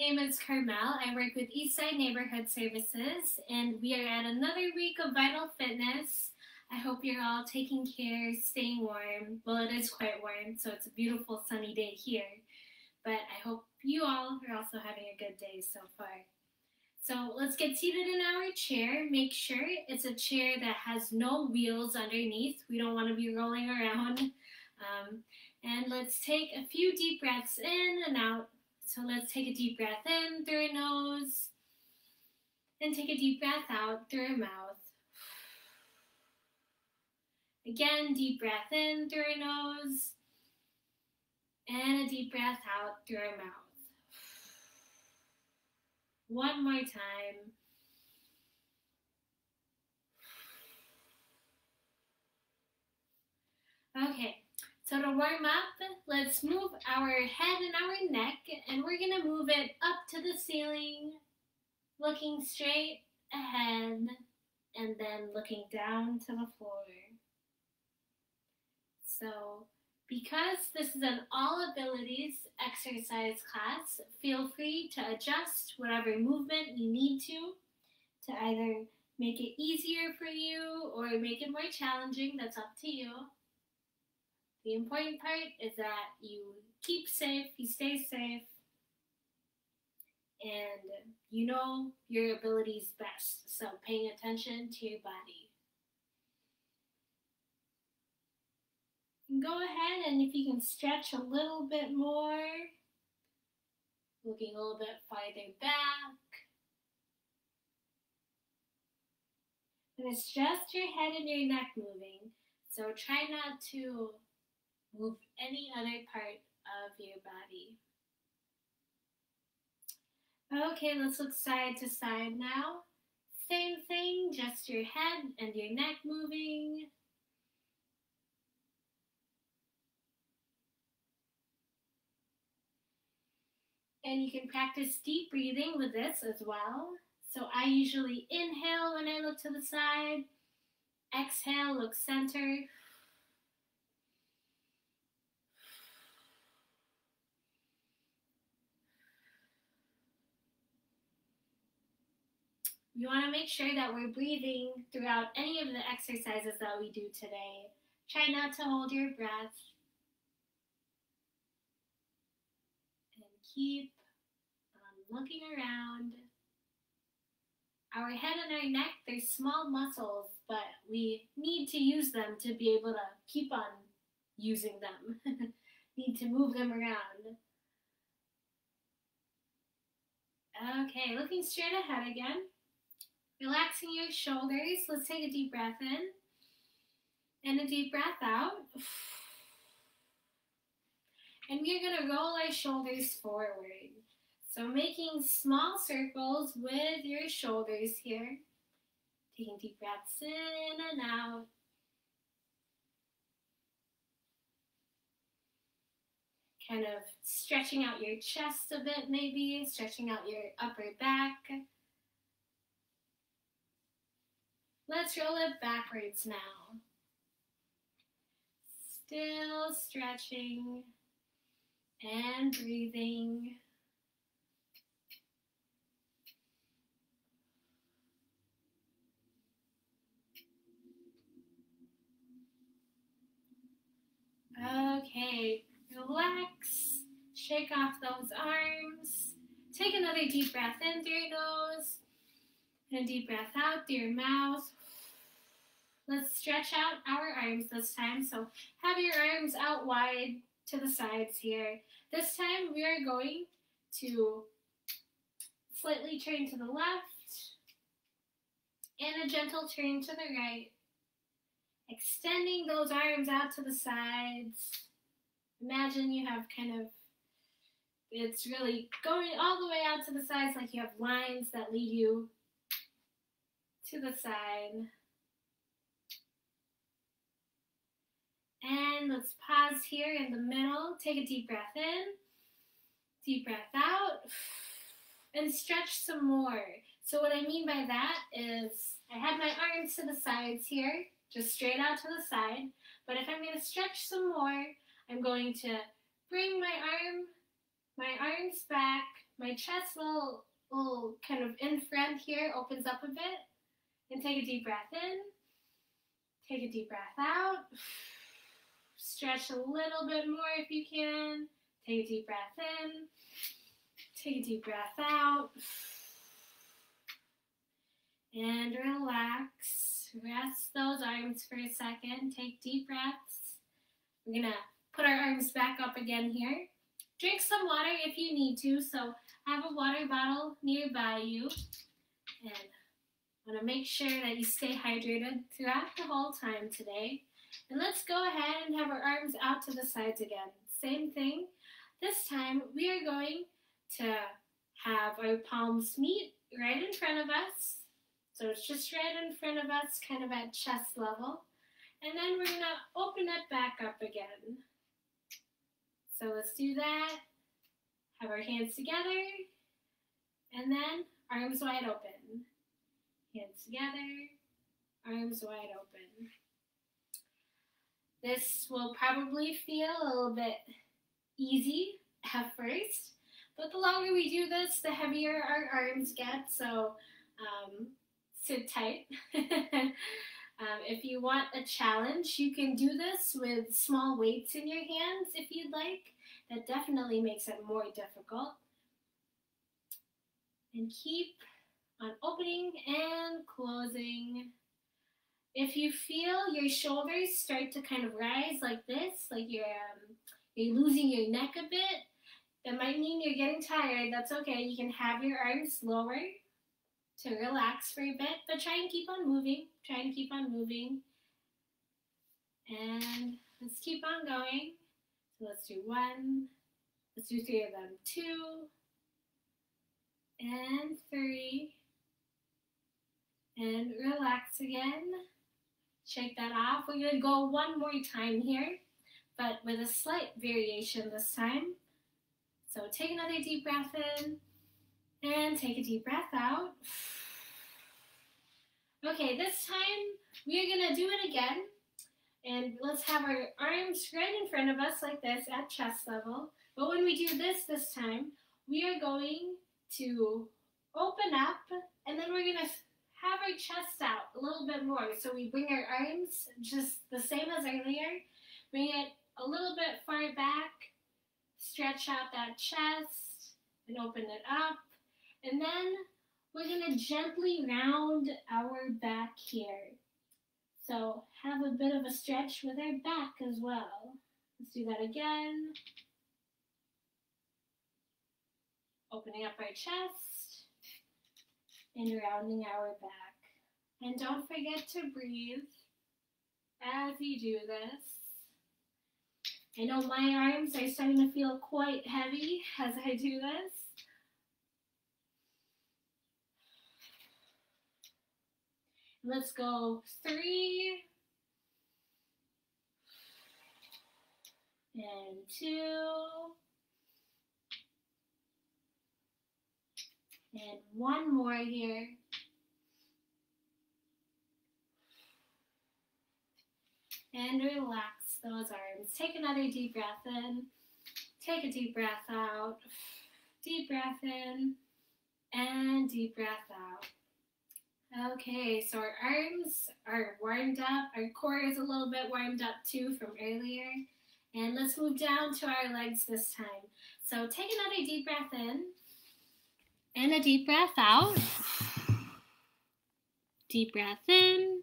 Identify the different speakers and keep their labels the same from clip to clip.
Speaker 1: My name is Carmel. I work with Eastside Neighborhood Services, and we are at another week of Vital Fitness. I hope you're all taking care, staying warm. Well, it is quite warm, so it's a beautiful sunny day here. But I hope you all are also having a good day so far. So let's get seated in our chair. Make sure it's a chair that has no wheels underneath. We don't want to be rolling around. And let's take a few deep breaths in and out. So let's take a deep breath in through our nose and take a deep breath out through our mouth. Again, deep breath in through our nose and a deep breath out through our mouth. One more time. Okay, so to warm up, let's move our head and our neck, and we're gonna move it up to the ceiling, looking straight ahead, and then looking down to the floor. So, because this is an all abilities exercise class, feel free to adjust whatever movement you need to either make it easier for you or make it more challenging. That's up to you. The important part is that you keep safe, you stay safe, and you know your abilities best. So paying attention to your body. And go ahead, and if you can stretch a little bit more, looking a little bit farther back. And it's just your head and your neck moving, so try not to move any other part of your body. Okay, let's look side to side now. Same thing, just your head and your neck moving. And you can practice deep breathing with this as well. So I usually inhale when I look to the side. Exhale, look center. We want to make sure that we're breathing throughout any of the exercises that we do today. Try not to hold your breath. And keep looking around. Our head and our neck, they're small muscles, but we need to use them to be able to keep on using them. Need to move them around. Okay, looking straight ahead again. Relaxing your shoulders. Let's take a deep breath in and a deep breath out. And we're going to roll our shoulders forward. So making small circles with your shoulders here. Taking deep breaths in and out. Kind of stretching out your chest a bit maybe, stretching out your upper back. Let's roll it backwards now. Still stretching and breathing. Okay, relax, shake off those arms. Take another deep breath in through your nose and a deep breath out through your mouth. Let's stretch out our arms this time. So have your arms out wide to the sides here. This time we are going to slightly turn to the left and a gentle turn to the right. Extending those arms out to the sides. Imagine you have it's really going all the way out to the sides, like you have lines that lead you to the side. And let's pause here in the middle. Take a deep breath in, deep breath out, and stretch some more. So what I mean by that is I have my arms to the sides here, just straight out to the side. But if I'm going to stretch some more, I'm going to bring my arms back, my chest little kind of in front here opens up a bit. And take a deep breath in. Take a deep breath out. Stretch a little bit more if you can. Take a deep breath in. Take a deep breath out. And relax. Rest those arms for a second. Take deep breaths. We're going to put our arms back up again here. Drink some water if you need to. So have a water bottle nearby you. And I want to make sure that you stay hydrated throughout the whole time today. And let's go ahead and have our arms out to the sides again. Same thing. This time we are going to have our palms meet right in front of us. So it's just right in front of us, kind of at chest level. And then we're going to open it back up again. So let's do that. Have our hands together. And then arms wide open. Hands together. Arms wide open. This will probably feel a little bit easy at first. But the longer we do this, the heavier our arms get. So sit tight. If you want a challenge, you can do this with small weights in your hands if you'd like. That definitely makes it more difficult. And keep on opening and closing. If you feel your shoulders start to kind of rise like this, like you're losing your neck a bit, that might mean you're getting tired. That's okay. You can have your arms lower to relax for a bit, but try and keep on moving. Try and keep on moving. And let's keep on going. So let's do 1. Let's do 3 of them. 2 and 3. And relax again. Shake that off. We're going to go one more time here, but with a slight variation this time. So take another deep breath in and take a deep breath out. Okay, this time we are going to do it again. And let's have our arms right in front of us like this at chest level. But when we do this time, we are going to open up and then we're going to have our chest out a little bit more. So we bring our arms just the same as earlier. Bring it a little bit far back. Stretch out that chest and open it up. And then we're going to gently round our back here. So have a bit of a stretch with our back as well. Let's do that again. Opening up our chest and rounding our back. And don't forget to breathe as you do this. I know my arms are starting to feel quite heavy as I do this. Let's go 3 and 2 and 1 more here. And relax those arms. Take another deep breath in. Take a deep breath out. Deep breath in and deep breath out. Okay, so our arms are warmed up. Our core is a little bit warmed up too from earlier. And let's move down to our legs this time. So take another deep breath in and a deep breath out. Deep breath in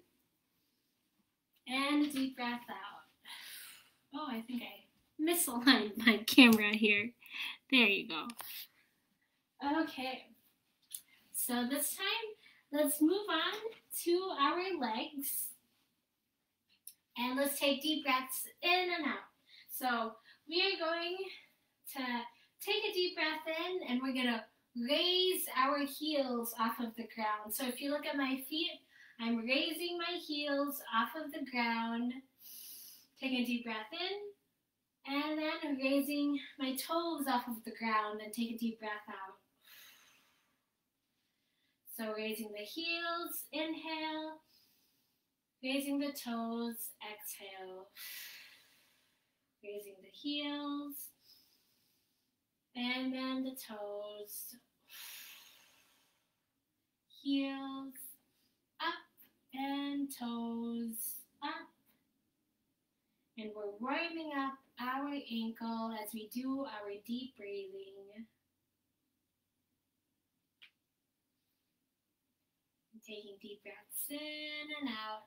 Speaker 1: and a deep breath out. Oh, I think I misaligned my camera here. There you go. Okay, so this time, let's move on to our legs. And let's take deep breaths in and out. So we are going to take a deep breath in and we're going to raise our heels off of the ground. So if you look at my feet, I'm raising my heels off of the ground. Take a deep breath in and then raising my toes off of the ground and take a deep breath out. So raising the heels, inhale. Raising the toes, exhale. Raising the heels. And then the toes, heels up and toes up. And we're warming up our ankle as we do our deep breathing. And taking deep breaths in and out.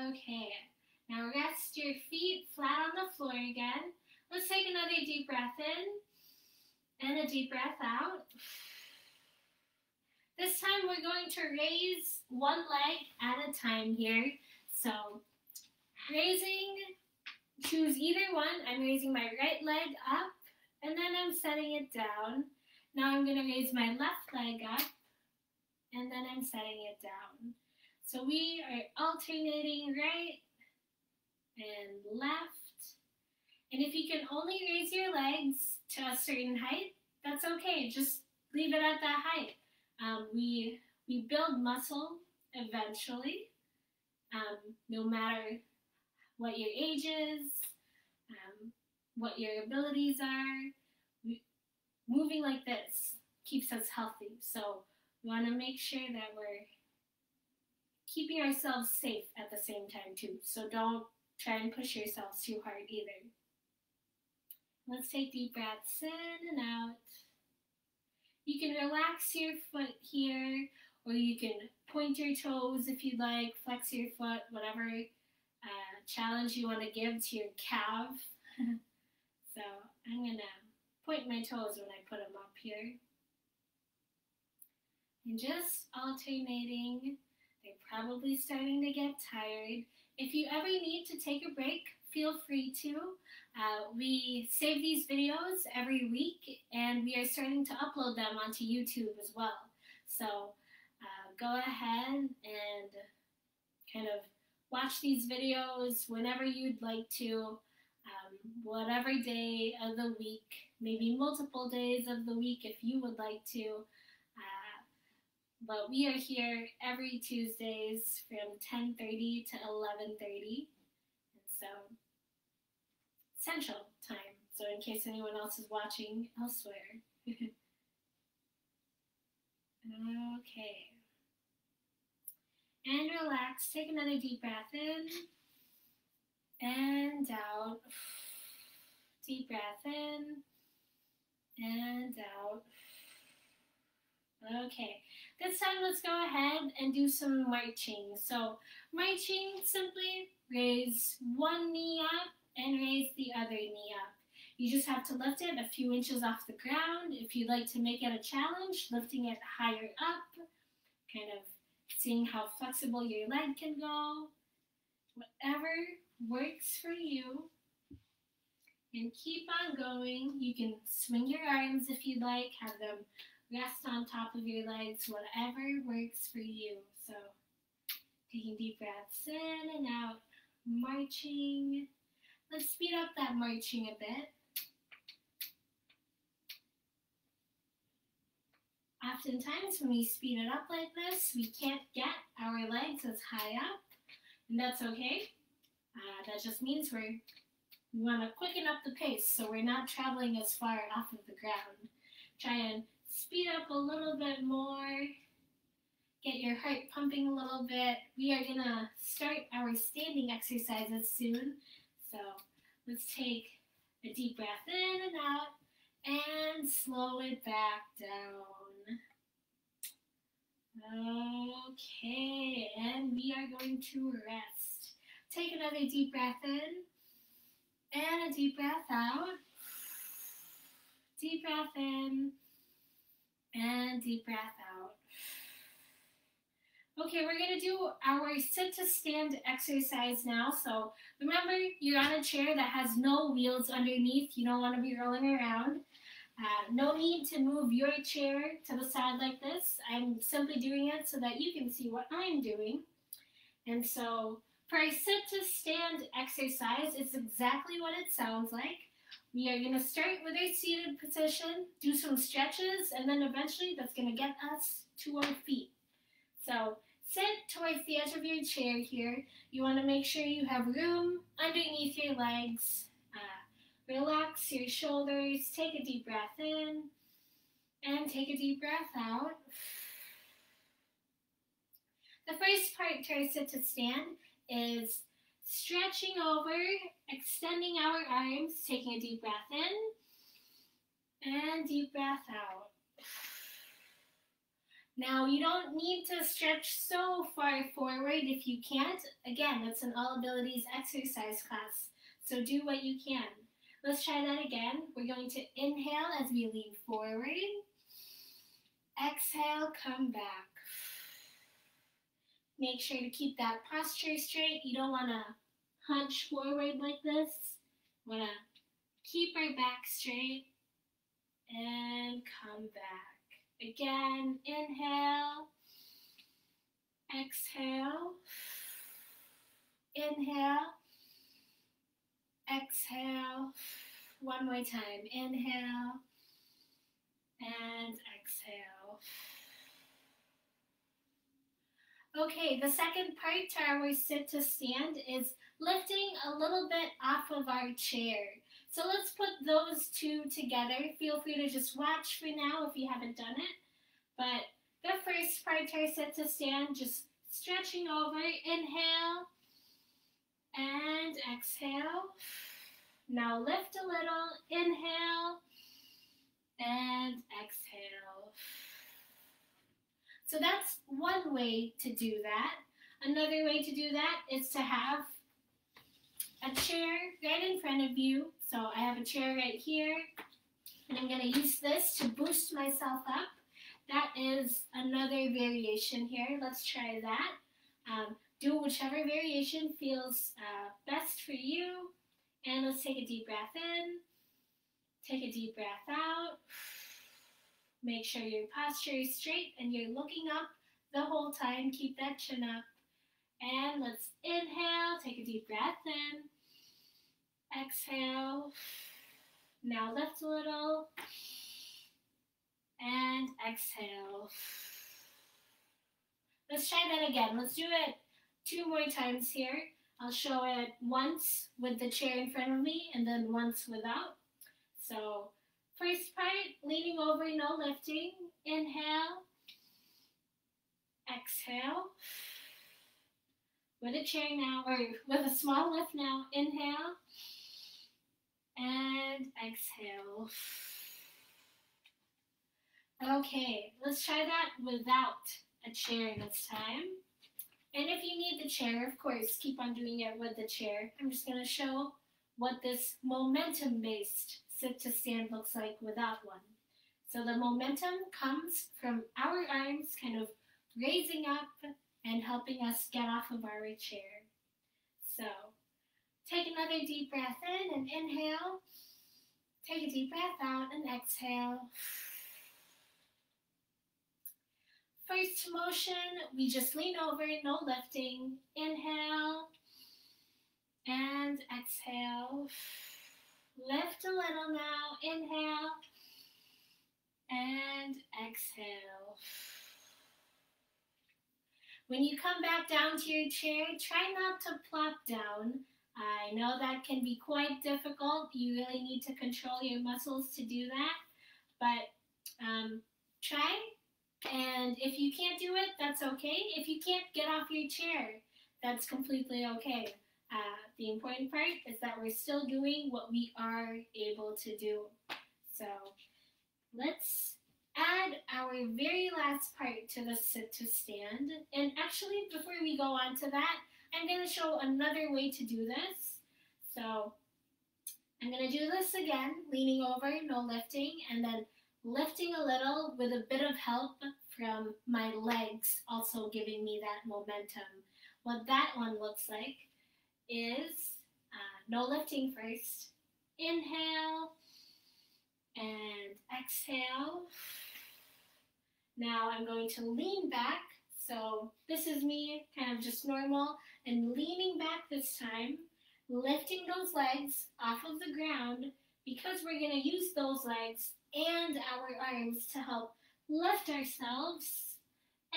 Speaker 1: Okay, now rest your feet flat on the floor again. Let's take another deep breath in and a deep breath out. This time we're going to raise one leg at a time here. So raising, choose either one. I'm raising my right leg up and then I'm setting it down. Now I'm going to raise my left leg up and then I'm setting it down. So we are alternating right and left. And if you can only raise your legs to a certain height, that's okay. Just leave it at that height. We build muscle eventually, no matter what your age is, what your abilities are. Moving like this keeps us healthy. So we want to make sure that we're keeping ourselves safe at the same time too. So don't try and push yourselves too hard either. Let's take deep breaths in and out. You can relax your foot here, or you can point your toes if you'd like, flex your foot, whatever challenge you want to give to your calf. So I'm going to point my toes when I put them up here. And just alternating. They're probably starting to get tired. If you ever need to take a break, feel free to. We save these videos every week, and we are starting to upload them onto YouTube as well. So go ahead and kind of watch these videos whenever you'd like to, whatever day of the week, maybe multiple days of the week if you would like to. But we are here every Tuesdays from 10:30 to 11:30, and so Central Time. So in case anyone else is watching elsewhere. Okay. And relax. Take another deep breath in and out. Deep breath in and out. Okay, this time let's go ahead and do some marching. So marching, simply raise one knee up and raise the other knee up. You just have to lift it a few inches off the ground. If you'd like to make it a challenge, lifting it higher up, kind of seeing how flexible your leg can go. Whatever works for you. And keep on going. You can swing your arms if you'd like, have them rest on top of your legs, whatever works for you. So taking deep breaths in and out, marching. Let's speed up that marching a bit. Oftentimes when we speed it up like this, we can't get our legs as high up, and that's okay. That just means we want to quicken up the pace so we're not traveling as far off of the ground. Try and speed up a little bit more. Get your heart pumping a little bit. We are going to start our standing exercises soon. So let's take a deep breath in and out and slow it back down. Okay, and we are going to rest. Take another deep breath in and a deep breath out. Deep breath in and deep breath out. Okay, we're going to do our sit to stand exercise now. So remember, you're on a chair that has no wheels underneath. You don't want to be rolling around. No need to move your chair to the side like this. I'm simply doing it so that you can see what I'm doing. And so for our sit to stand exercise, it's exactly what it sounds like. We are going to start with our seated position, do some stretches, and then eventually that's going to get us to our feet. So sit towards the edge of your chair here. You want to make sure you have room underneath your legs. Relax your shoulders. Take a deep breath in and take a deep breath out. The first part to our sit to stand is stretching over, extending our arms, taking a deep breath in and deep breath out. Now, you don't need to stretch so far forward if you can't. Again, it's an all abilities exercise class, so do what you can. Let's try that again. We're going to inhale as we lean forward. Exhale, come back. Make sure to keep that posture straight. You don't want to hunch forward like this. You want to keep our back straight and come back. Again, inhale, exhale, inhale, exhale. One more time, inhale and exhale. Okay, the second part to our sit to stand is lifting a little bit off of our chair. So let's put those two together. Feel free to just watch for now if you haven't done it. But the first part to our sit to stand, just stretching over, inhale and exhale. Now lift a little, inhale and exhale. So that's one way to do that. Another way to do that is to have a chair right in front of you. So I have a chair right here, and I'm going to use this to boost myself up. That is another variation here. Let's try that. Do whichever variation feels best for you. And let's take a deep breath in. Take a deep breath out. Make sure your posture is straight and you're looking up the whole time. Keep that chin up. And let's inhale. Take a deep breath in. Exhale. Now lift a little. And exhale. Let's try that again. Let's do it 2 more times here. I'll show it once with the chair in front of me and then once without. So first part, leaning over, no lifting. Inhale. Exhale. With a chair now, or with a small lift now. Inhale. And exhale. Okay, let's try that without a chair this time. And if you need the chair, of course, keep on doing it with the chair. I'm just going to show what this momentum-based sit to stand looks like without one. So the momentum comes from our arms kind of raising up and helping us get off of our chair. So take another deep breath in and inhale. Take a deep breath out and exhale. First motion, we just lean over, no lifting. Inhale and exhale. Lift a little now. Inhale and exhale. When you come back down to your chair, try not to plop down. I know that can be quite difficult. You really need to control your muscles to do that. But try. And if you can't do it, that's okay. If you can't get off your chair, that's completely okay. The important part is that we're still doing what we are able to do. So let's add our very last part to the sit to stand. And actually, before we go on to that, I'm going to show another way to do this. So I'm going to do this again, leaning over, no lifting, and then lifting a little with a bit of help from my legs, also giving me that momentum. What that one looks like is no lifting first. Inhale and exhale. Now I'm going to lean back. So this is me kind of just normal and leaning back this time, lifting those legs off of the ground because we're going to use those legs and our arms to help lift ourselves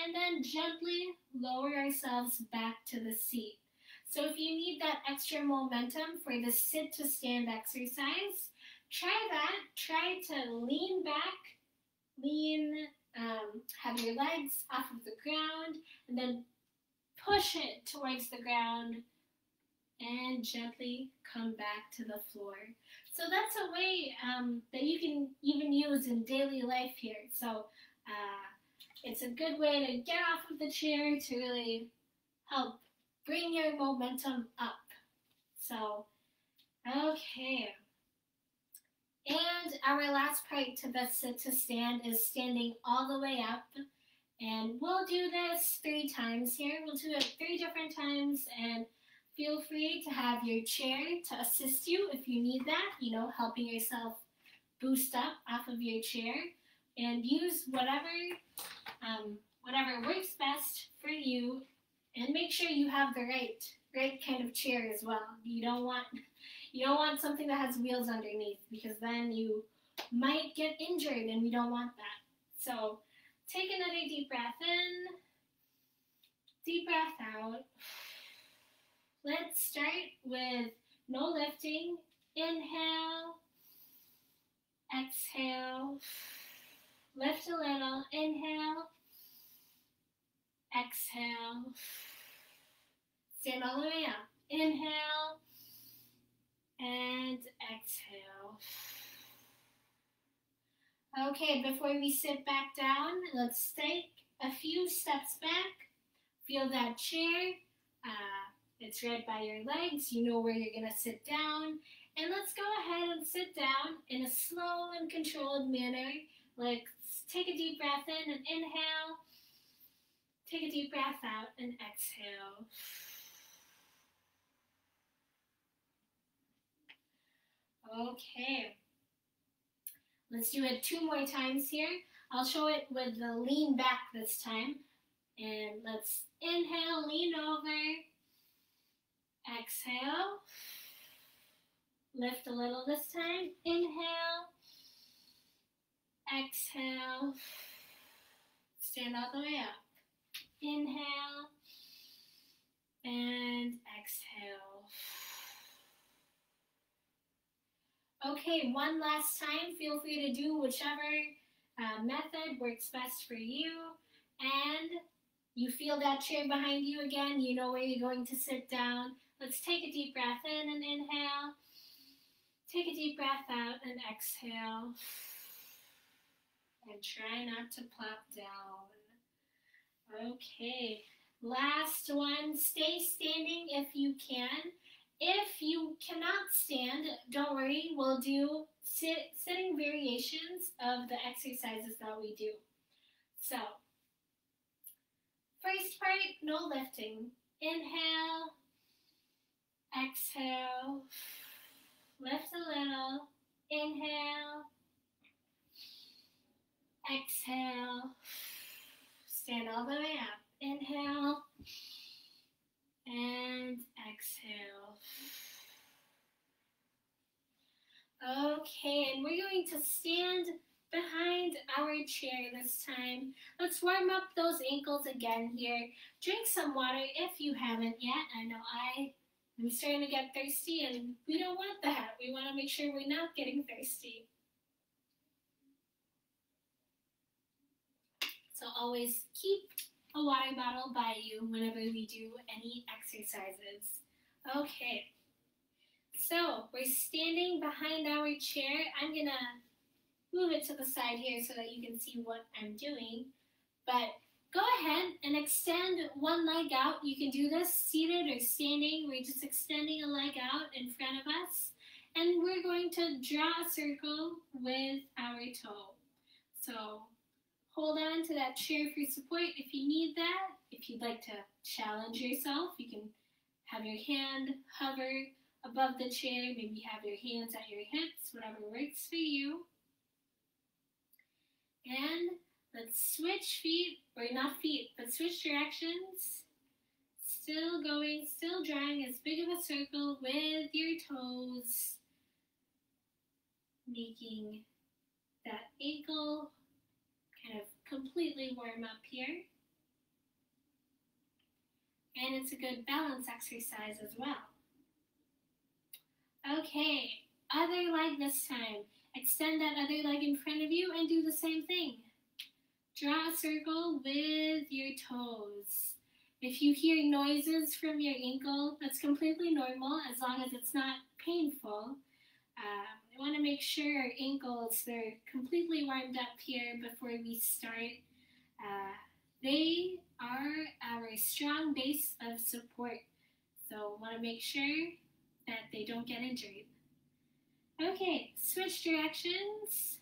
Speaker 1: and then gently lower ourselves back to the seat. So if you need that extra momentum for the sit to stand exercise, try that. Try to lean back, have your legs off of the ground, and then push it towards the ground and gently come back to the floor. So that's a way that you can even use in daily life here. So it's a good way to get off of the chair to really help bring your momentum up. So, okay. And our last part to the sit to stand is standing all the way up. And we'll do this 3 times here. We'll do it 3 different times, and feel free to have your chair to assist you if you need that, helping yourself boost up off of your chair, and use whatever works best for you, and make sure you have the right kind of chair as well. You don't want something that has wheels underneath, because then you might get injured, and we don't want that. So take another deep breath in, deep breath out. Let's start with no lifting. Inhale, exhale, lift a little, inhale, exhale, stand all the way up, inhale, and exhale. Okay, before we sit back down, let's take a few steps back. Feel that chair. It's right by your legs. You know where you're going to sit down. And let's go ahead and sit down in a slow and controlled manner. Let's take a deep breath in and inhale. Take a deep breath out and exhale. Okay. Let's do it 2 more times here. I'll show it with the lean back this time. And let's inhale, lean over. Exhale. Lift a little this time. Inhale. Exhale. Stand all the way up. Inhale. And exhale. Okay, one last time. Feel free to do whichever method works best for you. And you feel that chair behind you again. You know where you're going to sit down. Let's take a deep breath in and inhale. Take a deep breath out and exhale. And try not to plop down. Okay, last one. Stay standing if you can. If you cannot stand, don't worry. We'll do sitting variations of the exercises that we do. So, first part, no lifting. Inhale, exhale, lift a little, inhale, exhale, stand all the way up, inhale, and exhale. Okay, and we're going to stand behind our chair this time. Let's warm up those ankles again here. Drink some water if you haven't yet. I know I'm starting to get thirsty, and we don't want that. We want to make sure we're not getting thirsty. So always keep a water bottle by you whenever we do any exercises. Okay, so we're standing behind our chair. I'm going to move it to the side here so that you can see what I'm doing. But go ahead and extend one leg out. You can do this seated or standing. We're just extending a leg out in front of us. And we're going to draw a circle with our toe. So hold on to that chair for support if you need that. If you'd like to challenge yourself, you can have your hand hover above the chair. Maybe have your hands at your hips, whatever works for you. And let's switch feet, or not feet, but switch directions. Still going, still drawing as big of a circle with your toes, making that ankle kind of completely warm up here. and it's a good balance exercise as well. Okay, other leg this time. Extend that other leg in front of you and do the same thing. Draw a circle with your toes. If you hear noises from your ankle, that's completely normal as long as it's not painful. I want to make sure our ankles, they're completely warmed up here before we start. They are our strong base of support, so want to make sure that they don't get injured. Okay, switch directions.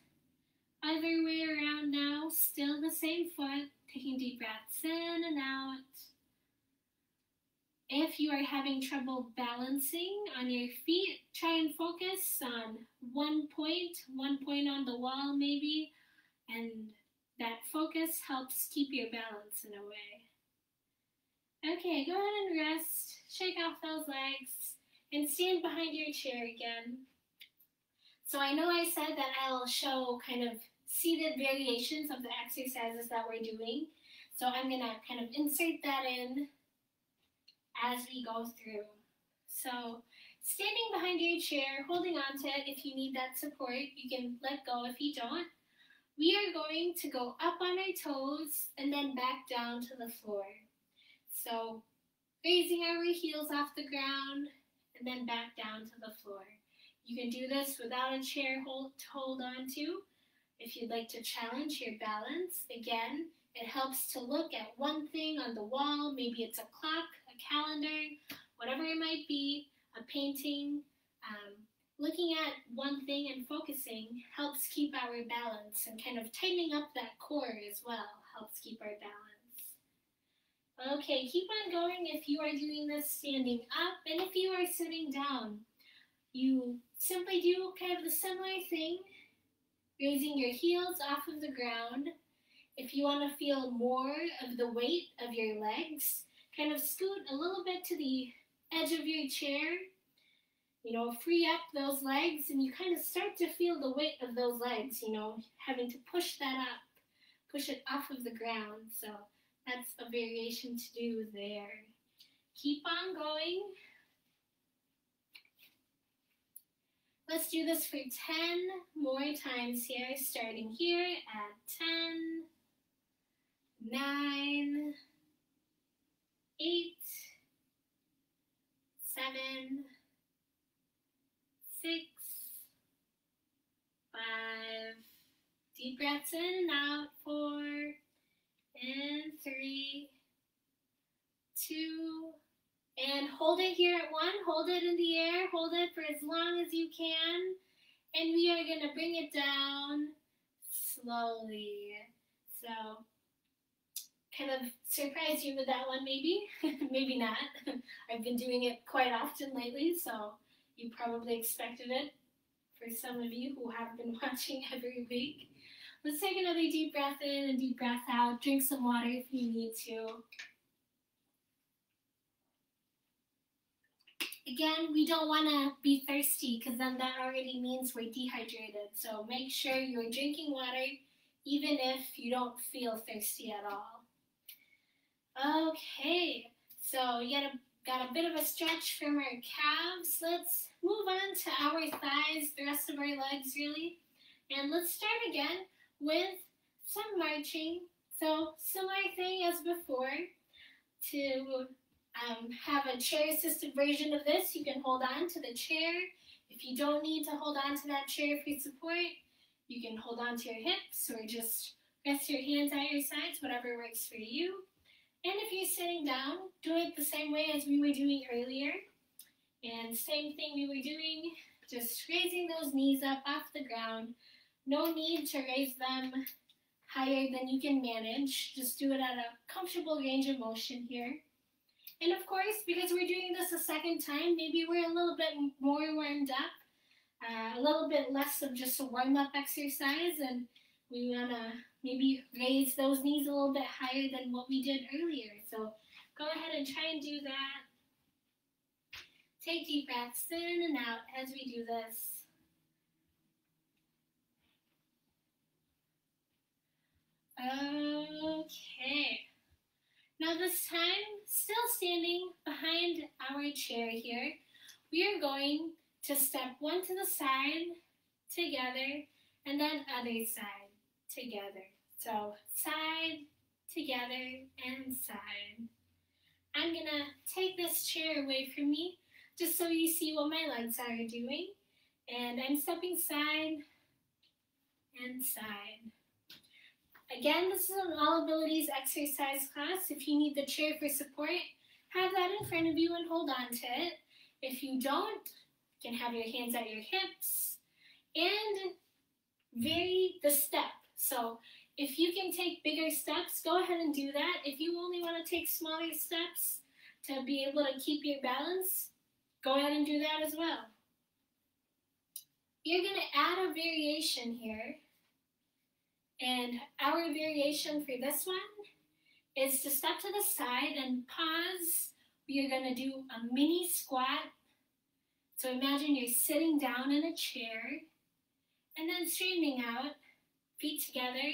Speaker 1: Other way around now, still the same foot, taking deep breaths in and out. If you are having trouble balancing on your feet, try and focus on one point on the wall maybe, and that focus helps keep your balance in a way. Okay, go ahead and rest, shake off those legs, and stand behind your chair again. So I know I said that I'll show kind of seated variations of the exercises that we're doing. So I'm gonna kind of insert that in as we go through. So standing behind your chair, holding on to it if you need that support, you can let go if you don't. We are going to go up on our toes and then back down to the floor. So raising our heels off the ground and then back down to the floor. You can do this without a chair to hold on to. If you'd like to challenge your balance, again, it helps to look at one thing on the wall. Maybe it's a clock, a calendar, whatever it might be, a painting. Looking at one thing and focusing helps keep our balance, and kind of tightening up that core as well helps keep our balance. Okay, keep on going if you are doing this standing up, and if you are sitting down, you simply do kind of the similar thing, raising your heels off of the ground. If you want to feel more of the weight of your legs, kind of scoot a little bit to the edge of your chair. Free up those legs, and you kind of start to feel the weight of those legs, having to push that up, push it off of the ground. So that's a variation to do there. Keep on going. Let's do this for 10 more times here, starting here at 10, 9, 8, 7, 6, 5, deep breaths in and out, 4, and 3, 2, and hold it here at 1, hold it in the air, hold it for as long as you can, and we are going to bring it down slowly. So, kind of surprise you with that one maybe, maybe not. I've been doing it quite often lately, so you probably expected it for some of you who have been watching every week. Let's take another deep breath in and deep breath out. Drink some water if you need to. Again, we don't want to be thirsty because then that already means we're dehydrated. So make sure you're drinking water even if you don't feel thirsty at all. Okay, so you got a bit of a stretch from our calves. Let's move on to our thighs, the rest of our legs really. And let's start again with some marching. So similar thing as before. To have a chair-assisted version of this, you can hold on to the chair. If you don't need to hold on to that chair for support, you can hold on to your hips or just rest your hands at your sides, whatever works for you. And if you're sitting down, do it the same way as we were doing earlier. And same thing we were doing, just raising those knees up off the ground. No need to raise them higher than you can manage. Just do it at a comfortable range of motion here. And of course, because we're doing this a second time, maybe we're a little bit more warmed up, a little bit less of just a warm-up exercise, and we want to maybe raise those knees a little bit higher than what we did earlier. So go ahead and try and do that. Take deep breaths in and out as we do this. Okay. Now this time, still standing behind our chair here, we are going to step one to the side together and then other side together. So side, together, and side. I'm gonna take this chair away from me just so you see what my legs are doing. And I'm stepping side and side. Again, this is an All Abilities exercise class. If you need the chair for support, have that in front of you and hold on to it. If you don't, you can have your hands at your hips and vary the step. So if you can take bigger steps, go ahead and do that. If you only want to take smaller steps to be able to keep your balance, go ahead and do that as well. You're going to add a variation here. And our variation for this one is to step to the side and pause. We are going to do a mini squat. So imagine you're sitting down in a chair and then straightening out, feet together,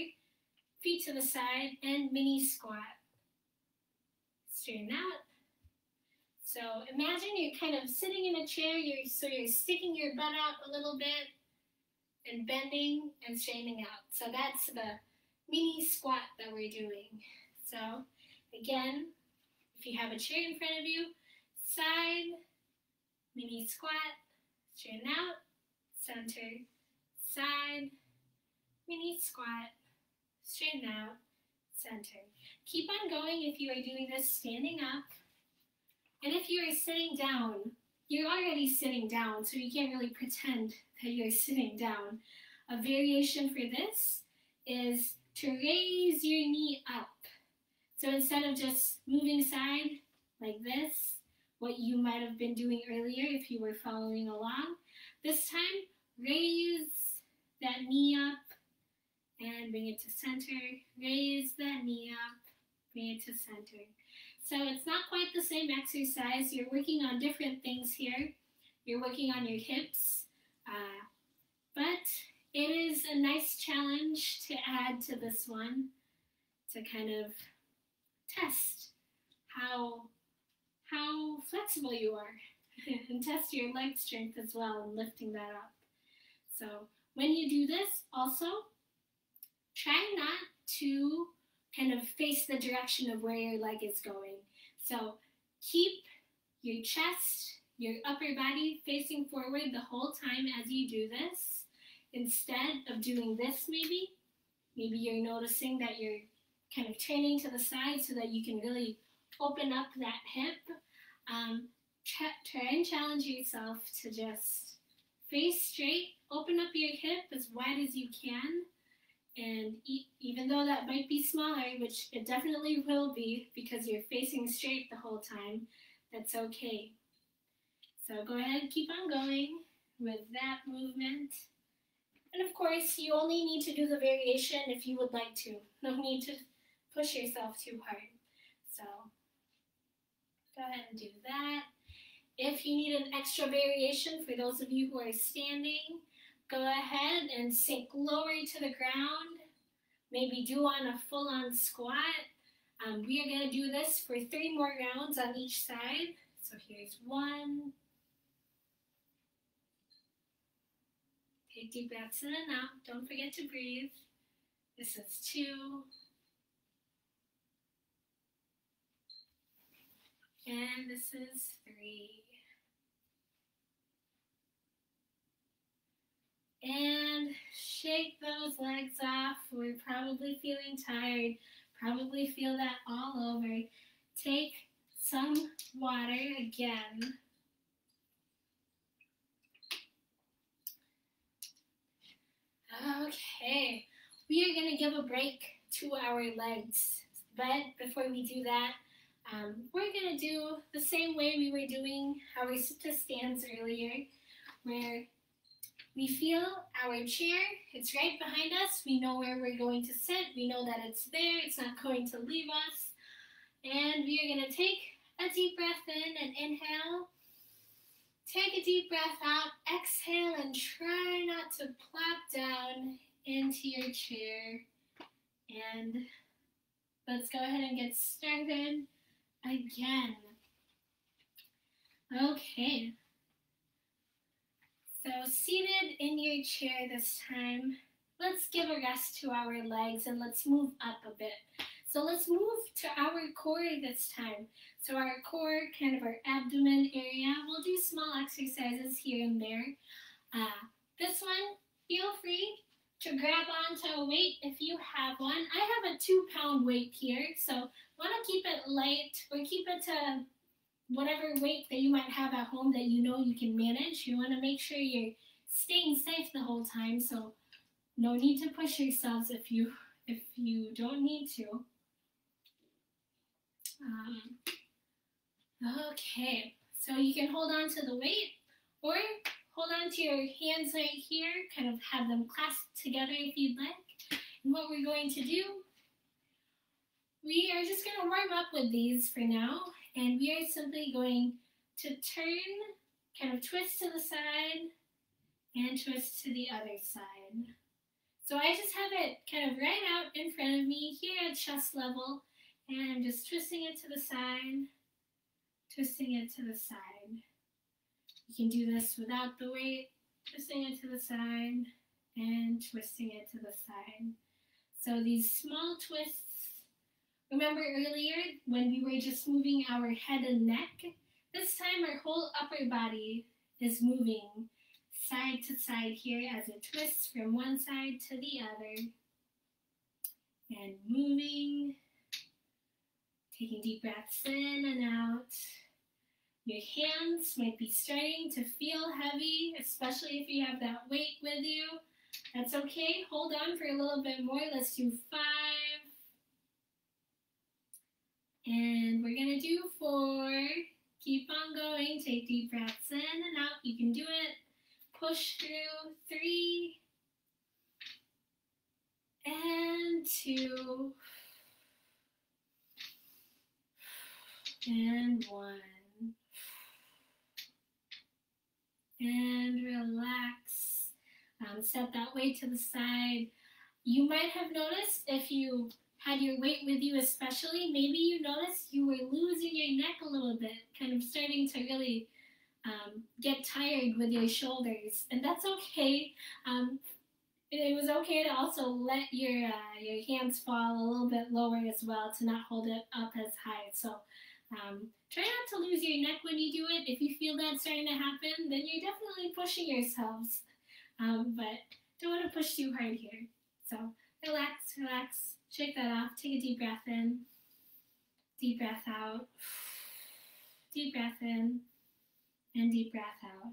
Speaker 1: feet to the side, and mini squat. Straighten out. So imagine you're kind of sitting in a chair, so you're sticking your butt out a little bit and bending and straightening out. So that's the mini squat that we're doing. So again, if you have a chair in front of you, side, mini squat, straighten out, center, side, mini squat, straighten out, center. Keep on going if you are doing this standing up. And if you are sitting down, you're already sitting down, so you can't really pretend that you're sitting down. A variation for this is to raise your knee up. So instead of just moving side like this, what you might have been doing earlier if you were following along, this time raise that knee up and bring it to center. Raise that knee up, bring it to center. So it's not quite the same exercise. You're working on different things here. You're working on your hips, but it is a nice challenge to add to this one to kind of test how flexible you are and test your leg strength as well and lifting that up. So when you do this, also try not to kind of face the direction of where your leg is going. So keep your chest, your upper body facing forward the whole time as you do this. Instead of doing this maybe you're noticing that you're kind of turning to the side so that you can really open up that hip. Try and challenge yourself to just face straight, open up your hip as wide as you can. And even though that might be smaller, which it definitely will be because you're facing straight the whole time, that's okay. So go ahead and keep on going with that movement. And of course, you only need to do the variation if you would like to. No need to push yourself too hard. So go ahead and do that. If you need an extra variation for those of you who are standing, go ahead and sink lower to the ground. Maybe do on a full-on squat. We are going to do this for 3 more rounds on each side. So here's 1. Take deep breaths in and out. Don't forget to breathe. This is 2. And this is 3. And shake those legs off. We're probably feeling tired. Probably feel that all over. Take some water again. Okay, we are going to give a break to our legs. But before we do that, we're going to do the same way we were doing our sit-to-stands earlier, where we feel our chair, it's right behind us. We know where we're going to sit. We know that it's there. It's not going to leave us. And we are going to take a deep breath in and inhale. Take a deep breath out. Exhale and try not to plop down into your chair. And let's go ahead and get started again. Okay. So seated in your chair this time, let's give a rest to our legs and let's move up a bit. So let's move to our core this time. So our core, kind of our abdomen area, we'll do small exercises here and there. This one, feel free to grab onto a weight if you have one. I have a 2-pound weight here, so want to keep it light or keep it to whatever weight that you might have at home that you know you can manage. You want to make sure you're staying safe the whole time, so no need to push yourselves if you don't need to. Okay, so you can hold on to the weight or hold on to your hands right here, kind of have them clasped together if you'd like. And what we're going to do, we are just going to warm up with these for now, and we are simply going to turn, kind of twist to the side, and twist to the other side. So I just have it kind of right out in front of me here at chest level, and I'm just twisting it to the side, twisting it to the side. You can do this without the weight, twisting it to the side, and twisting it to the side. So these small twists, remember earlier when we were just moving our head and neck? This time our whole upper body is moving side to side here as it twists from one side to the other. And moving, taking deep breaths in and out. Your hands might be starting to feel heavy, especially if you have that weight with you. That's okay. Hold on for a little bit more. Let's do 5. And we're going to do 4. Keep on going. Take deep breaths in and out. You can do it. Push through. 3. And 2. And 1. And relax. Set that weight to the side. You might have noticed if you had your weight with you especially, maybe you noticed you were losing your neck a little bit, kind of starting to really get tired with your shoulders. And that's okay. It was okay to also let your hands fall a little bit lower as well, to not hold it up as high. So try not to lose your neck when you do it. If you feel that starting to happen, then you're definitely pushing yourselves. But don't want to push too hard here. So relax, relax, shake that off, take a deep breath in, deep breath out, deep breath in, and deep breath out.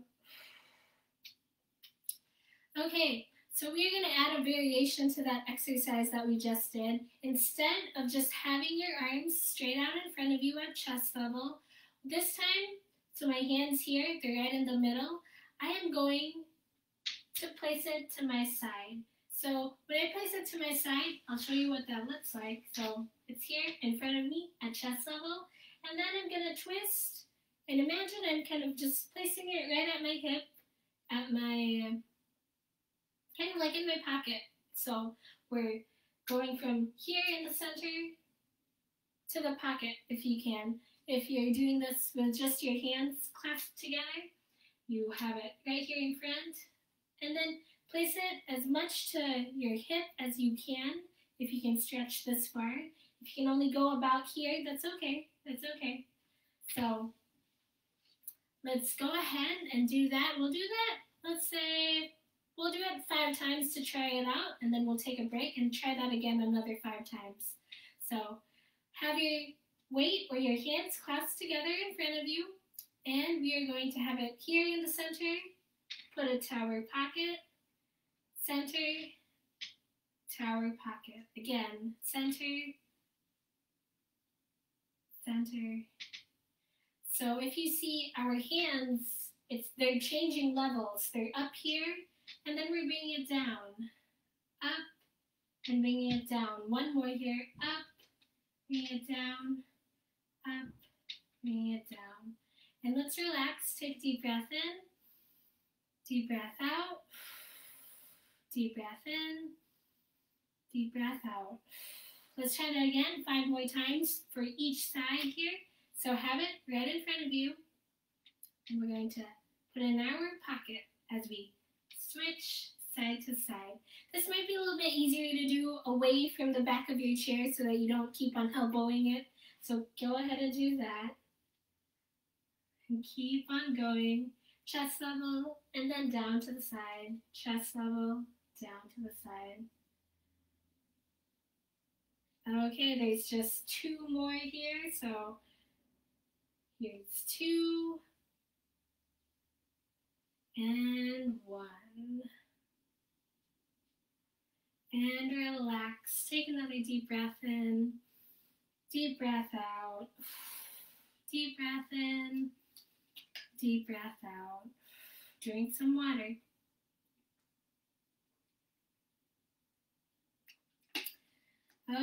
Speaker 1: Okay, so we're going to add a variation to that exercise that we just did. Instead of just having your arms straight out in front of you at chest level, this time, so my hands here, they're right in the middle, I am going to place it to my side. So when I place it to my side, I'll show you what that looks like. So it's here in front of me at chest level, and then I'm going to twist, and imagine I'm kind of just placing it right at my hip, at my kind of like in my pocket. So we're going from here in the center to the pocket if you can. If you're doing this with just your hands clasped together, you have it right here in front. And then place it as much to your hip as you can, if you can stretch this far. If you can only go about here, that's okay. That's okay. So let's go ahead and do that. We'll do that, let's say, we'll do it 5 times to try it out, and then we'll take a break and try that again another 5 times. So have your weight or your hands clasped together in front of you, and we are going to have it here in the center. Put it to our pocket, center, to our pocket. Again, center, center. So if you see our hands, they're changing levels. They're up here, and then we're bringing it down, up, and bringing it down. One more here, up, bring it down, up, bring it down. And let's relax. Take a deep breath in, deep breath out, deep breath in, deep breath out. Let's try that again 5 more times for each side here. So have it right in front of you. And we're going to put it in our pocket as we switch side to side. This might be a little bit easier to do away from the back of your chair so that you don't keep on elbowing it. So go ahead and do that. And keep on going. Chest level, and then down to the side. Chest level, down to the side. Okay, there's just 2 more here. So here's 2. And 1. And relax. Take another deep breath in. Deep breath out. Deep breath in. Deep breath out. Drink some water.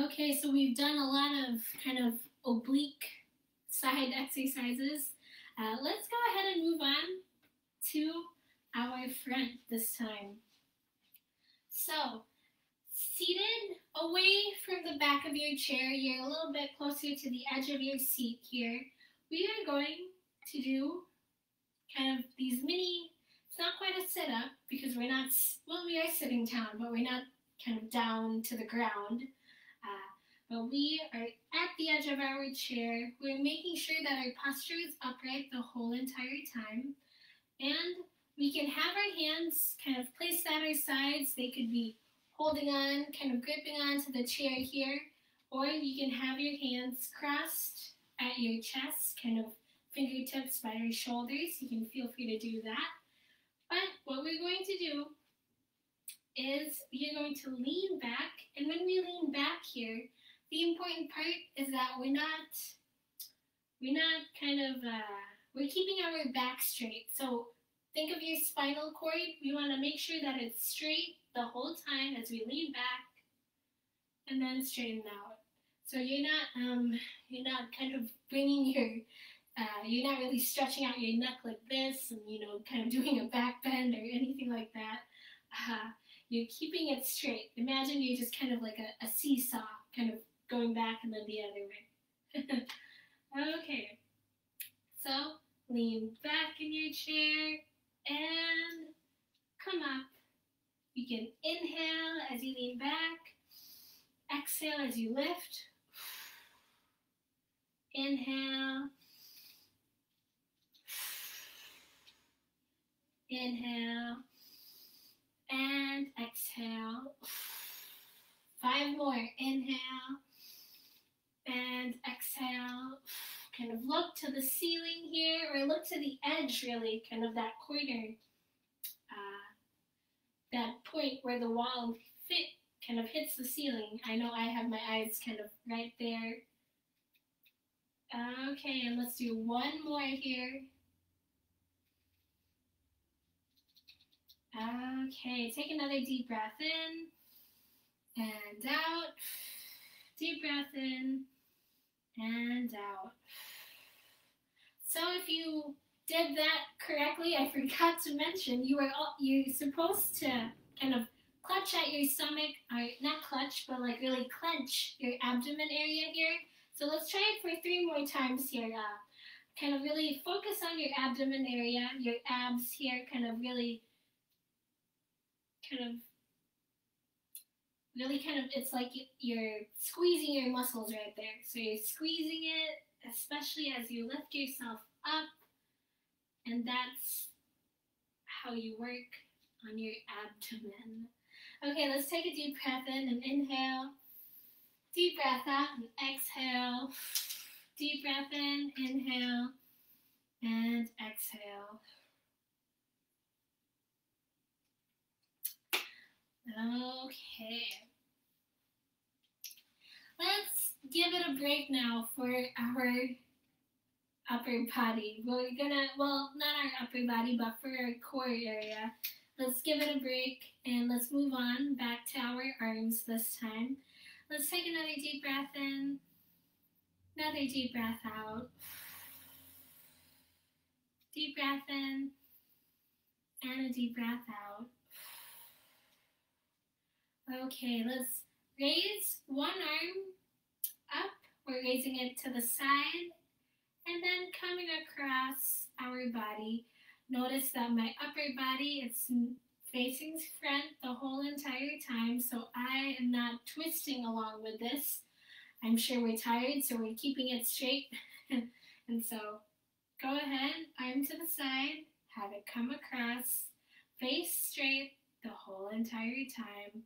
Speaker 1: Okay, so we've done a lot of kind of oblique side exercises. Let's go ahead and move on to our front this time. So, seated away from the back of your chair, you're a little bit closer to the edge of your seat here. We are going to do kind of these mini, it's not quite a sit-up because we're not, well, we are sitting down, but we're not kind of down to the ground. But we are at the edge of our chair. We're making sure that our posture is upright the whole entire time. And we can have our hands kind of placed at our sides. They could be holding on, kind of gripping onto the chair here. Or you can have your hands crossed at your chest, kind of fingertips by your shoulders. You can feel free to do that. But what we're going to do is we are going to lean back. And when we lean back here, the important part is that we're keeping our back straight. So think of your spinal cord. We want to make sure that it's straight the whole time as we lean back and then straighten out. So you're not kind of bringing your, you're not really stretching out your neck like this and, kind of doing a back bend or anything like that. You're keeping it straight. Imagine you're just kind of like a seesaw, kind of going back and then the other way. Okay, so lean back in your chair and come up. You can inhale as you lean back, exhale as you lift. Inhale, inhale, and exhale. 5 more. Inhale and exhale. Kind of look to the ceiling here, or look to the edge, really, kind of that corner, that point where the wall kind of hits the ceiling. I know I have my eyes kind of right there. Okay, and let's do 1 more here. Okay, take another deep breath in and out. Deep breath in and out. So if you did that correctly, I forgot to mention, you're supposed to kind of clutch at your stomach, or not clutch, but like really clench your abdomen area here. So let's try it for 3 more times here. Kind of really focus on your abdomen area, your abs here, kind of, it's like you're squeezing your muscles right there. So you're squeezing it, especially as you lift yourself up. And that's how you work on your abdomen. Okay, let's take a deep breath in and inhale. Deep breath out and exhale. Deep breath in, inhale, and exhale. Okay. Let's give it a break now for our upper body. We're gonna, well, not our upper body, but for our core area. Let's give it a break and let's move on back to our arms this time. Let's take another deep breath in, another deep breath out. Deep breath in, and a deep breath out. Okay, let's raise one arm up, we're raising it to the side, and then coming across our body. Notice that my upper body, it's facing front the whole entire time, so I am not twisting along with this. I'm sure we're tired, so we're keeping it straight. And so go ahead, arm to the side, have it come across, face straight the whole entire time.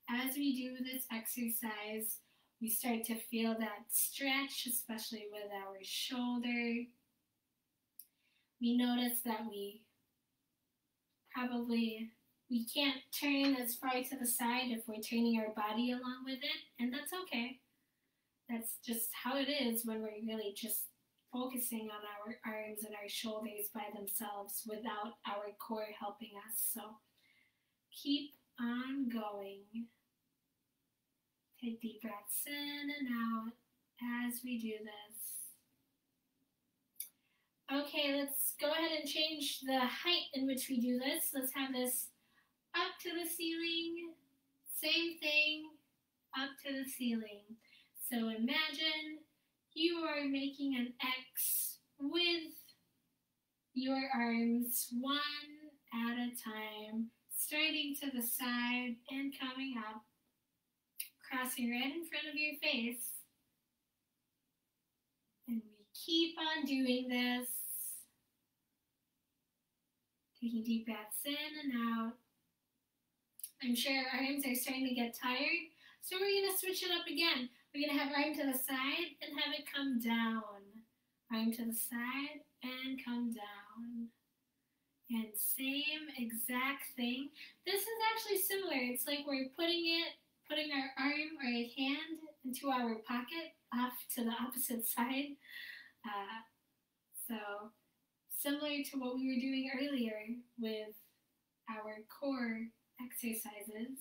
Speaker 1: As we do this exercise, we start to feel that stretch, especially with our shoulder. We notice that we can't turn as far to the side if we're turning our body along with it, and that's okay. That's just how it is when we're really just focusing on our arms and our shoulders by themselves without our core helping us. So keep on going. Take deep breaths in and out as we do this. Okay, let's go ahead and change the height in which we do this. Let's have this up to the ceiling. Same thing, up to the ceiling. So imagine you are making an X with your arms one at a time, starting to the side and coming up, crossing right in front of your face. And we keep on doing this. Taking deep breaths in and out. I'm sure our arms are starting to get tired, so we're going to switch it up again. We're going to have arm to the side and have it come down. Arm to the side and come down. And same exact thing. This is actually similar. It's like we're putting our arm or a hand into our pocket off to the opposite side. So similar to what we were doing earlier with our core exercises,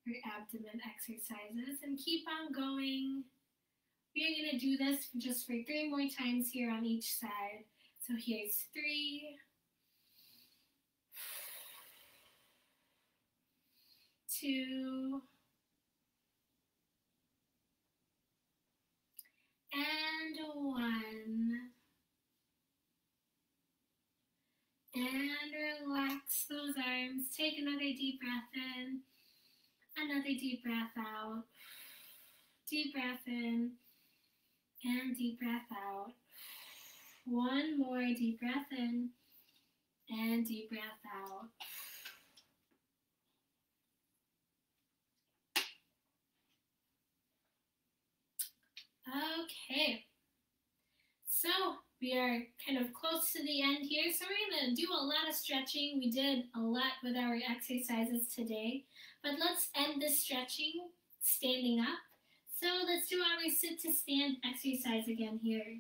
Speaker 1: or abdomen exercises, and keep on going. We are going to do this just for 3 more times here on each side. So here's 3, 2, and 1. And relax those arms. Take another deep breath in, another deep breath out. Deep breath in and deep breath out. One more deep breath in and deep breath out. Okay, so we are kind of close to the end here, so we're going to do a lot of stretching. We did a lot with our exercises today, but let's end this stretching standing up. So let's do our sit to stand exercise again here.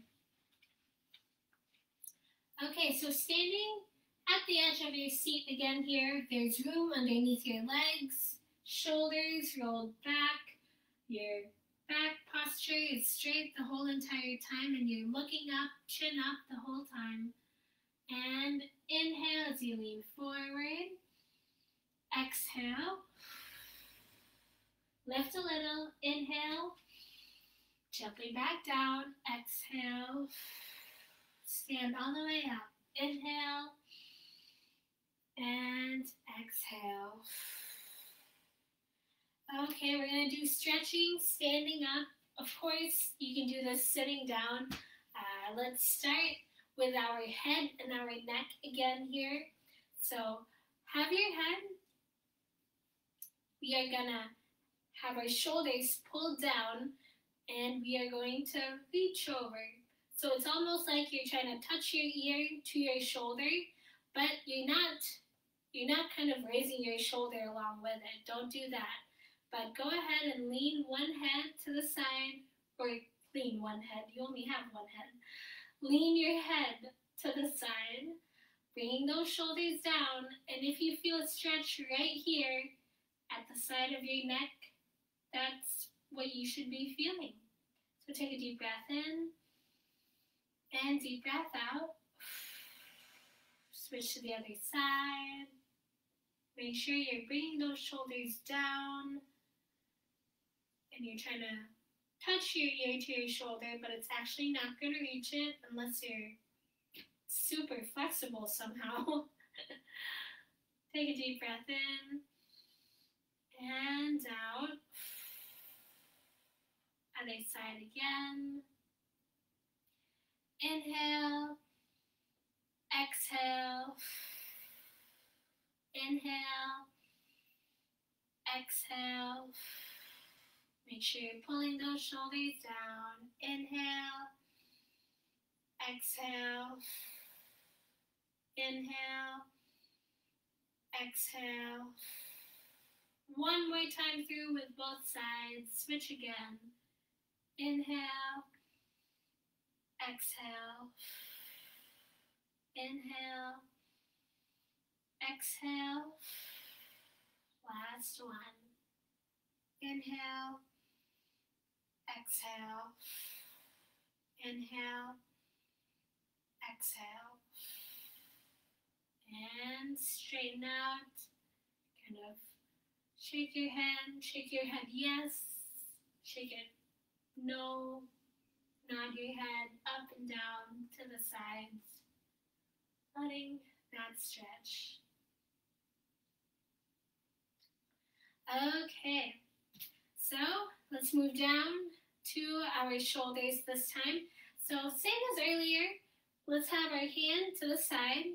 Speaker 1: Okay, so standing at the edge of your seat again here, there's room underneath your legs, shoulders rolled back, your back posture is straight the whole entire time, and you're looking up, chin up the whole time. And inhale as you lean forward. Exhale. Lift a little. Inhale. Gently back down. Exhale. Stand all the way up. Inhale. And exhale. Okay, we're going to do stretching, standing up. Of course, you can do this sitting down. Let's start with our head and our neck again here. So have your head. We are going to have our shoulders pulled down, and we are going to reach over. So it's almost like you're trying to touch your ear to your shoulder, but you're not kind of raising your shoulder along with it. Don't do that. But go ahead and lean one head to the side, or lean one head, you only have one head. Lean your head to the side, bringing those shoulders down, and if you feel a stretch right here at the side of your neck, that's what you should be feeling. So take a deep breath in, and deep breath out. Switch to the other side. Make sure you're bringing those shoulders down, and you're trying to touch your ear to your shoulder, but it's actually not going to reach it unless you're super flexible somehow. Take a deep breath in and out. Other side again. Inhale, exhale, inhale, exhale. Make sure you're pulling those shoulders down. Inhale, exhale, inhale, exhale. One more time through with both sides. Switch again. Inhale, exhale, inhale, exhale. Last one. Inhale, exhale, inhale, exhale. And straighten out. Kind of shake your head yes, shake it no, nod your head up and down to the sides, letting that stretch. Okay, so let's move down to our shoulders this time. So same as earlier, let's have our hand to the side,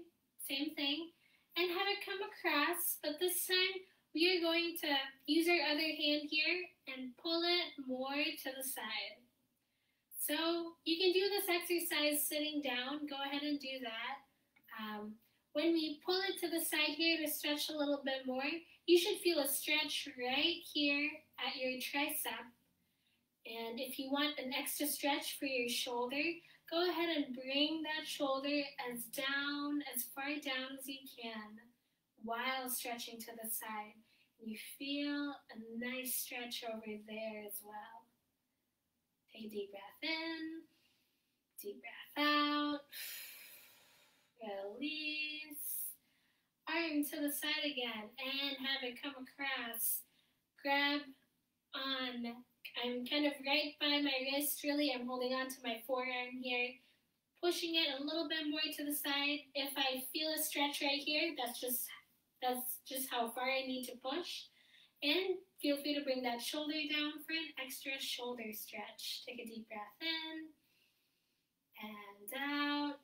Speaker 1: same thing, and have it come across, but this time we are going to use our other hand here and pull it more to the side. So you can do this exercise sitting down. Go ahead and do that. When we pull it to the side here to stretch a little bit more, you should feel a stretch right here at your tricep. And if you want an extra stretch for your shoulder, go ahead and bring that shoulder as far down as you can while stretching to the side. You feel a nice stretch over there as well. Take a deep breath in, deep breath out, release. Arm to the side again and have it come across. Grab on. I'm kind of right by my wrist, really. I'm holding on to my forearm here, pushing it a little bit more to the side. If I feel a stretch right here, that's just how far I need to push. And feel free to bring that shoulder down for an extra shoulder stretch. Take a deep breath in and out.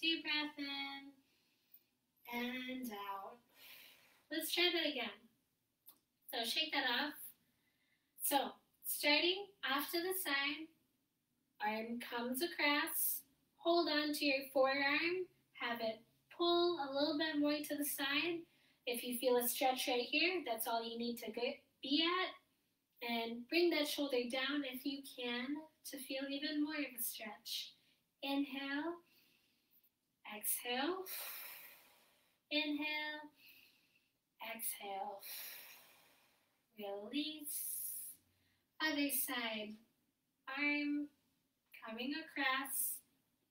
Speaker 1: Deep breath in and out. Let's try that again. So shake that off. So starting off to the side, arm comes across, hold on to your forearm, have it pull a little bit more to the side. If you feel a stretch right here, that's all you need to be at. And bring that shoulder down if you can to feel even more of a stretch. Inhale, exhale, inhale, exhale, release. Other side, arm coming across,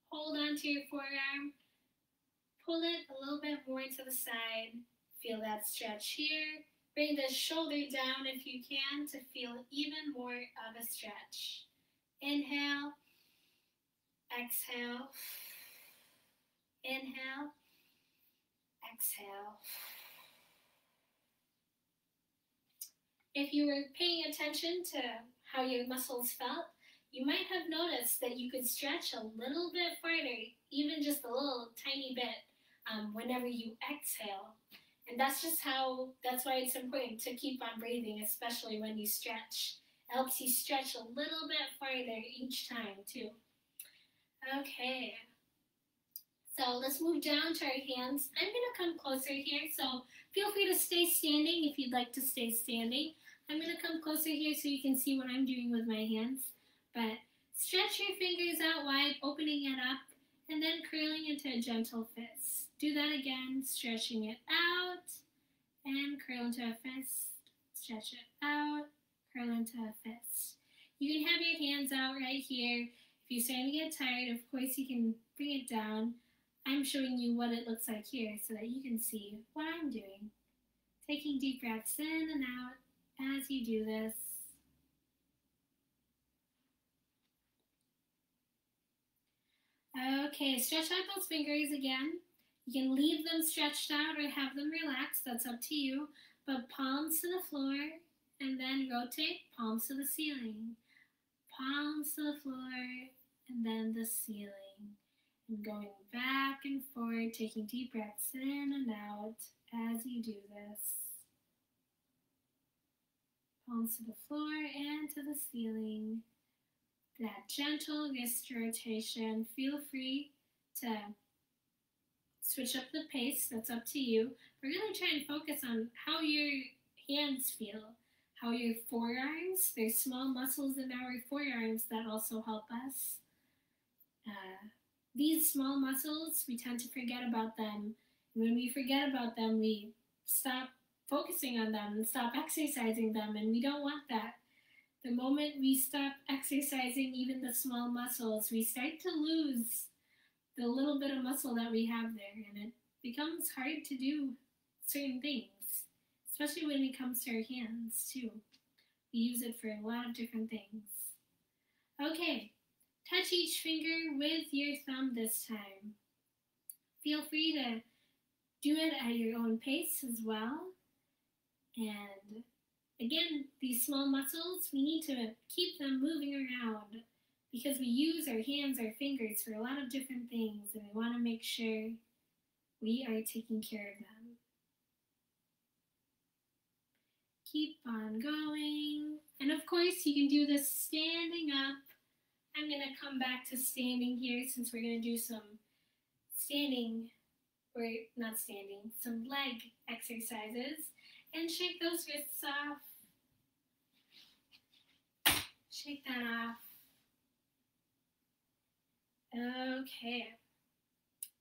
Speaker 1: hold on to your forearm, pull it a little bit more to the side, feel that stretch here. Bring the shoulder down if you can to feel even more of a stretch. Inhale, exhale, inhale, exhale. If you were paying attention to how your muscles felt, you might have noticed that you could stretch a little bit farther, even just a little tiny bit, whenever you exhale. And that's why it's important to keep on breathing, especially when you stretch. It helps you stretch a little bit farther each time, too. Okay. So let's move down to our hands. I'm going to come closer here, so feel free to stay standing if you'd like to stay standing. I'm going to come closer here so you can see what I'm doing with my hands. But stretch your fingers out wide, opening it up, and then curling into a gentle fist. Do that again, stretching it out, and curl into a fist. Stretch it out, curl into a fist. You can have your hands out right here. If you're starting to get tired, of course you can bring it down. I'm showing you what it looks like here so that you can see what I'm doing. Taking deep breaths in and out as you do this. Okay, stretch out those fingers again. You can leave them stretched out or have them relaxed, that's up to you. But palms to the floor, and then rotate palms to the ceiling. Palms to the floor, and then the ceiling. And going back and forth, taking deep breaths in and out as you do this. Palms to the floor and to the ceiling. That gentle wrist rotation. Feel free to switch up the pace, that's up to you. We're going to try and focus on how your hands feel, how your forearms, there's small muscles in our forearms that also help us. These small muscles, we tend to forget about them. And when we forget about them, we stop focusing on them and stop exercising them, and we don't want that. The moment we stop exercising even the small muscles, we start to lose the little bit of muscle that we have there, and it becomes hard to do certain things, especially when it comes to our hands too. We use it for a lot of different things. Okay, touch each finger with your thumb this time. Feel free to do it at your own pace as well. And again, these small muscles, we need to keep them moving around because we use our hands, our fingers for a lot of different things, and we want to make sure we are taking care of them. Keep on going. And of course, you can do this standing up. I'm going to come back to standing here since we're going to do some standing, or not standing, some leg exercises. And shake those wrists off. Shake that off. Okay.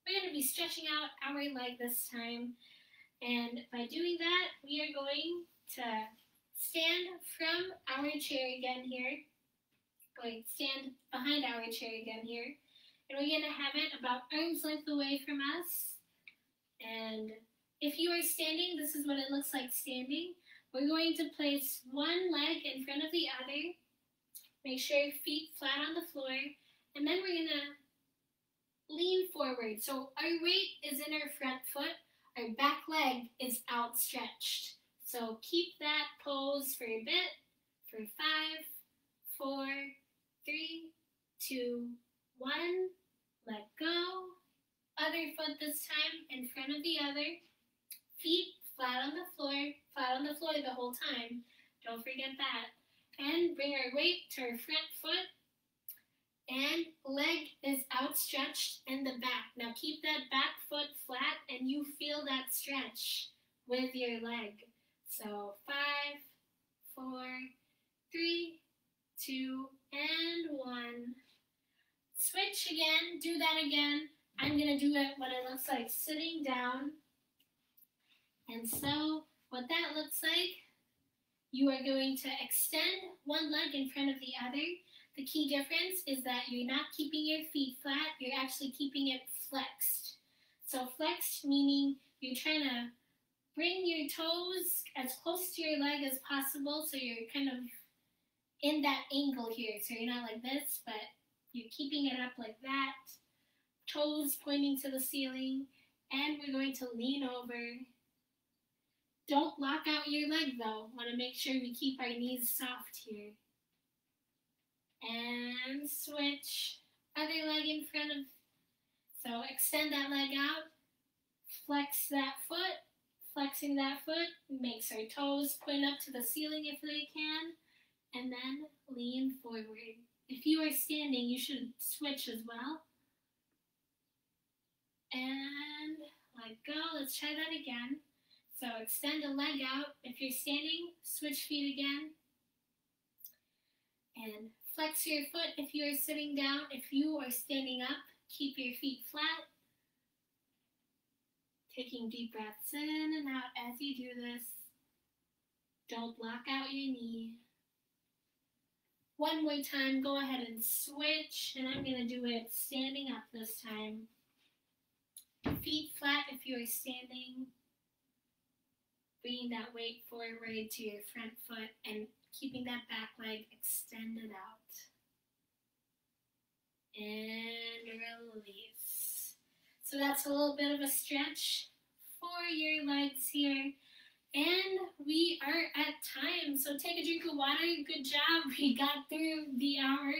Speaker 1: We're going to be stretching out our leg this time. And by doing that, we are going to stand from our chair again here. Stand behind our chair again here. And we're going to have it about arm's length away from us. And if you are standing, this is what it looks like standing. We're going to place one leg in front of the other. Make sure your feet flat on the floor. And then we're going to lean forward. So our weight is in our front foot. Our back leg is outstretched. So keep that pose for a bit. For 5, 4, 3, 2, 1. Let go. Other foot this time in front of the other. Feet flat on the floor the whole time. Don't forget that. And bring our weight to our front foot. And leg is outstretched in the back. Now keep that back foot flat and you feel that stretch with your leg. So 5, 4, 3, 2, and 1. Switch again. Do that again. I'm going to do it what it looks like sitting down. And so what that looks like, you are going to extend one leg in front of the other. The key difference is that you're not keeping your feet flat, you're actually keeping it flexed. So flexed meaning you're trying to bring your toes as close to your leg as possible, so you're kind of in that angle here. So you're not like this, but you're keeping it up like that. Toes pointing to the ceiling, and we're going to lean over. Don't lock out your leg though. Want to make sure we keep our knees soft here. And switch. Other leg in front of. So extend that leg out. Flex that foot. Flexing that foot makes our toes point up to the ceiling if they can. And then lean forward. If you are standing, you should switch as well. And let go. Let's try that again. So extend a leg out. If you're standing, switch feet again. And flex your foot if you are sitting down. If you are standing up, keep your feet flat. Taking deep breaths in and out as you do this. Don't block out your knee. One more time, go ahead and switch. And I'm going to do it standing up this time. Feet flat if you are standing. Bringing that weight forward to your front foot and keeping that back leg extended out. and release. So that's a little bit of a stretch for your legs here. And we are at time. So take a drink of water. Good job. We got through the hour.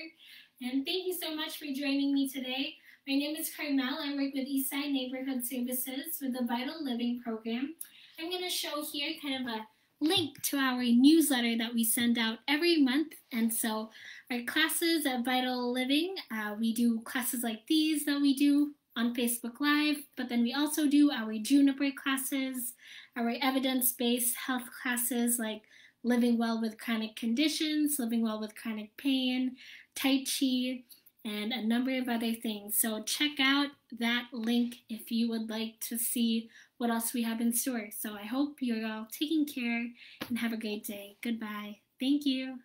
Speaker 1: And thank you so much for joining me today. My name is Carmel. I work with Eastside Neighborhood Services with the Vital Living Program. I'm going to show here kind of a link to our newsletter that we send out every month. And so our classes at Vital Living, we do classes like these that we do on Facebook Live, but then we also do our Juniper classes, our evidence-based health classes like living well with chronic conditions, living well with chronic pain, Tai Chi, and a number of other things. So check out that link if you would like to see what else we have in store. So I hope you're all taking care and have a great day. Goodbye. Thank you.